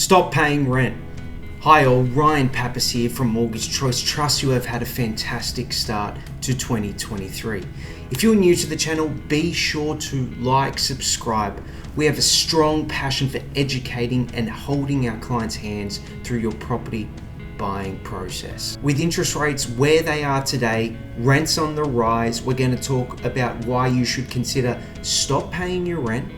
Stop paying rent. Hi all, Ryan Pappas here from Mortgage Choice. Trust you have had a fantastic start to 2023. If you're new to the channel, be sure to like, subscribe. We have a strong passion for educating and holding our clients' hands through your property buying process. With interest rates where they are today, rents on the rise, we're going to talk about why you should consider stop paying your rent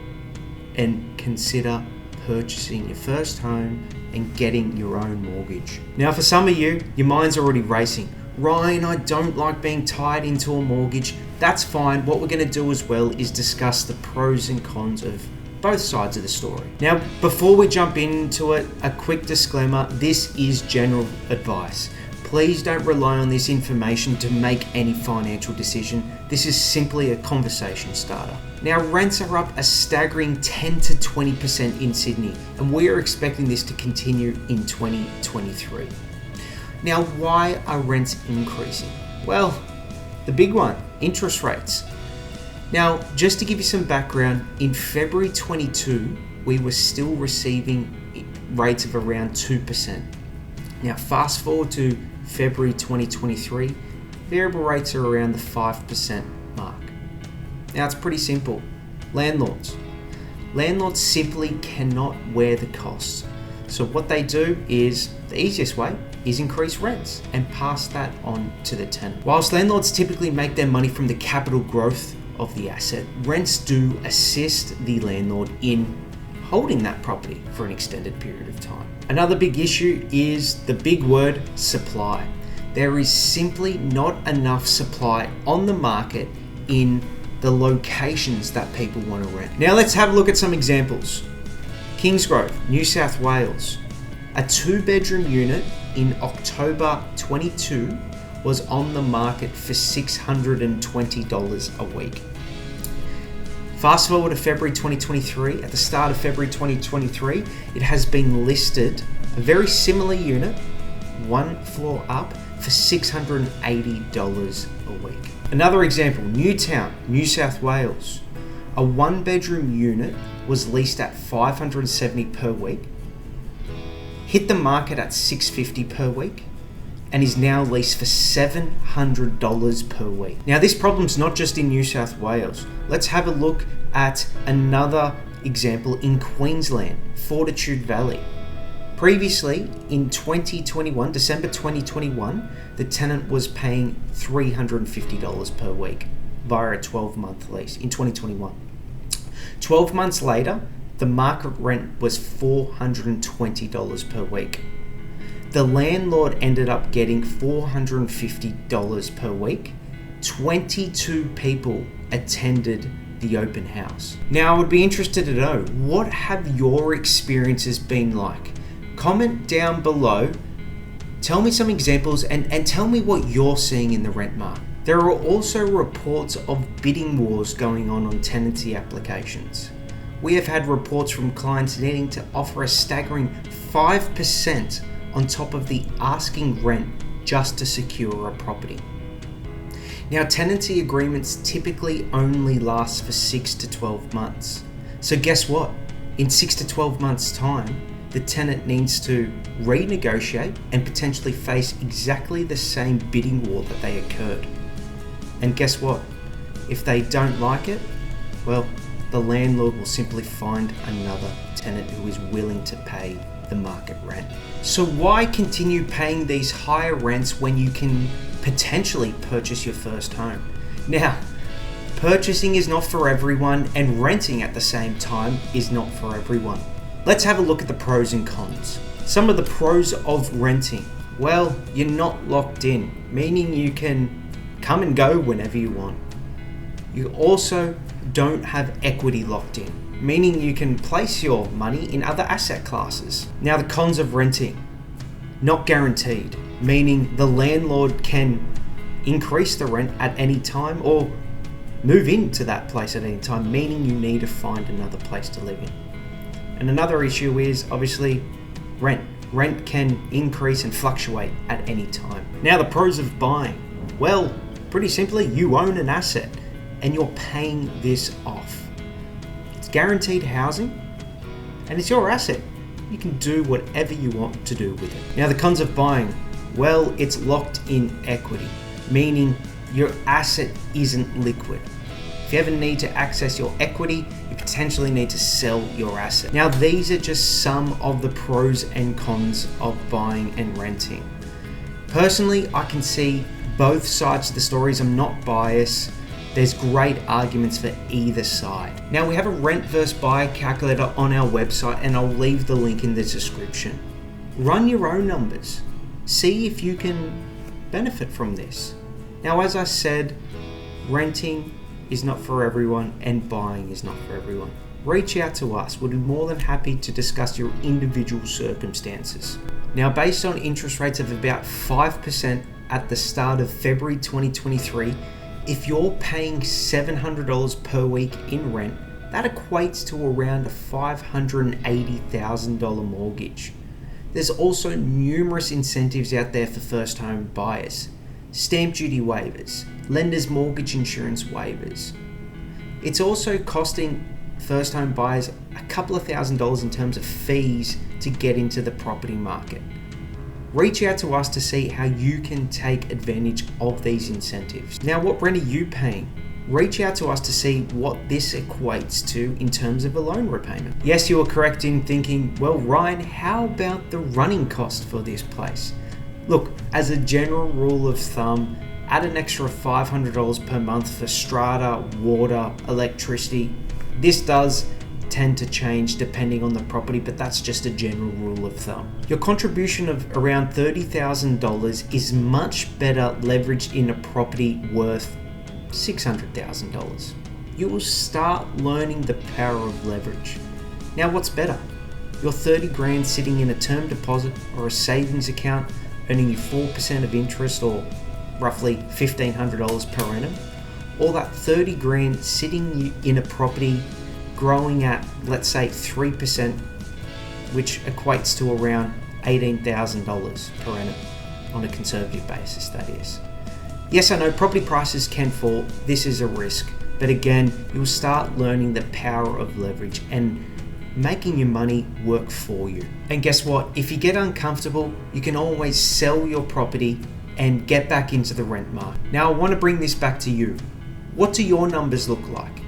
and consider purchasing your first home and getting your own mortgage. Now for some of you, your mind's already racing. Ryan, I don't like being tied into a mortgage. That's fine. What we're going to do as well is discuss the pros and cons of both sides of the story. Now, before we jump into it, a quick disclaimer, this is general advice. Please don't rely on this information to make any financial decision. This is simply a conversation starter. Now, rents are up a staggering 10 to 20% in Sydney, and we are expecting this to continue in 2023. Now, why are rents increasing? Well, the big one, interest rates. Now, just to give you some background, in February 22, we were still receiving rates of around 2%. Now, fast forward to February 2023, variable rates are around the 5% mark. Now, it's pretty simple. Landlords simply cannot wear the costs. So what they do is, the easiest way is increase rents and pass that on to the tenant. Whilst landlords typically make their money from the capital growth of the asset, rents do assist the landlord in holding that property for an extended period of time. Another big issue is the big word, supply. There is simply not enough supply on the market in the locations that people want to rent. Now let's have a look at some examples. Kingsgrove, New South Wales. A 2-bedroom unit in October 22 was on the market for $620 a week. Fast forward to February 2023, at the start of February 2023, it has been listed, a very similar unit, one floor up, for $680 a week. Another example, Newtown, New South Wales. A 1-bedroom unit was leased at $570 per week, hit the market at $650 per week, and is now leased for $700 per week. Now, this problem's not just in New South Wales. Let's have a look at another example in Queensland, Fortitude Valley. Previously, in 2021, December 2021, the tenant was paying $350 per week via a 12-month lease in 2021. 12 months later, the market rent was $420 per week. The landlord ended up getting $450 per week. 22 people attended the open house. Now, I would be interested to know, what have your experiences been like? Comment down below, tell me some examples and tell me what you're seeing in the rent market. There are also reports of bidding wars going on tenancy applications. We have had reports from clients needing to offer a staggering 5% on top of the asking rent just to secure a property. Now, tenancy agreements typically only last for 6 to 12 months. So guess what? In 6 to 12 months' time, the tenant needs to renegotiate and potentially face exactly the same bidding war that they occurred. And guess what? If they don't like it, well, the landlord will simply find another tenant who is willing to pay the market rent. So why continue paying these higher rents when you can potentially purchase your first home? Now, purchasing is not for everyone, and renting at the same time is not for everyone. Let's have a look at the pros and cons. Some of the pros of renting. Well, you're not locked in, meaning you can come and go whenever you want. You also don't have equity locked in, meaning you can place your money in other asset classes. Now, the cons of renting. Not guaranteed, meaning the landlord can increase the rent at any time or move into that place at any time, meaning you need to find another place to live in. And another issue is obviously rent. Rent can increase and fluctuate at any time. Now, the pros of buying. Well, pretty simply, you own an asset and you're paying this off. It's guaranteed housing and it's your asset. you can do whatever you want to do with it. Now, the cons of buying, well, it's locked in equity, meaning your asset isn't liquid. If you ever need to access your equity, you potentially need to sell your asset. Now, these are just some of the pros and cons of buying and renting. Personally, I can see both sides of the stories. I'm not biased. There's great arguments for either side. Now, we have a rent versus buy calculator on our website, and I'll leave the link in the description. Run your own numbers. See if you can benefit from this. Now, as I said, renting is not for everyone and buying is not for everyone. Reach out to us. We'll be more than happy to discuss your individual circumstances. Now, based on interest rates of about 5% at the start of February 2023, if you're paying $700 per week in rent, that equates to around a $580,000 mortgage. There's also numerous incentives out there for first home buyers. Stamp duty waivers, lender's mortgage insurance waivers. It's also costing first home buyers a couple of $1,000s in terms of fees to get into the property market. Reach out to us to see how you can take advantage of these incentives. Now, what rent are you paying? Reach out to us to see what this equates to in terms of a loan repayment. Yes, you are correct in thinking, well, Ryan, how about the running cost for this place? Look, as a general rule of thumb, add an extra $500 per month for strata, water, electricity. This does tend to change depending on the property, but that's just a general rule of thumb. Your contribution of around $30,000 is much better leveraged in a property worth $600,000. You will start learning the power of leverage. Now, what's better? Your 30 grand sitting in a term deposit or a savings account earning you 4% of interest, or roughly $1,500 per annum, or that 30 grand sitting in a property growing at, let's say, 3%, which equates to around $18,000 per annum on a conservative basis, that is. Yes, I know property prices can fall. This is a risk. But again, you'll start learning the power of leverage and making your money work for you. And guess what? If you get uncomfortable, you can always sell your property and get back into the rent market. Now, I want to bring this back to you. What do your numbers look like?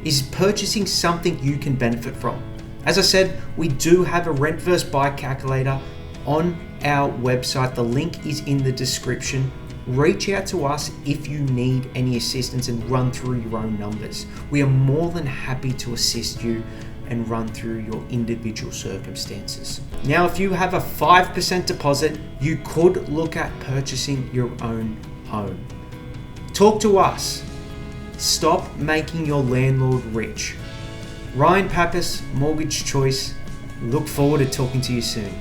Is purchasing something you can benefit from? As I said, we do have a rent versus buy calculator on our website. The link is in the description. Reach out to us if you need any assistance and run through your own numbers. We are more than happy to assist you and run through your individual circumstances. Now, if you have a 5% deposit, you could look at purchasing your own home. Talk to us. Stop making your landlord rich. Ryan Pappas, Mortgage Choice. Look forward to talking to you soon.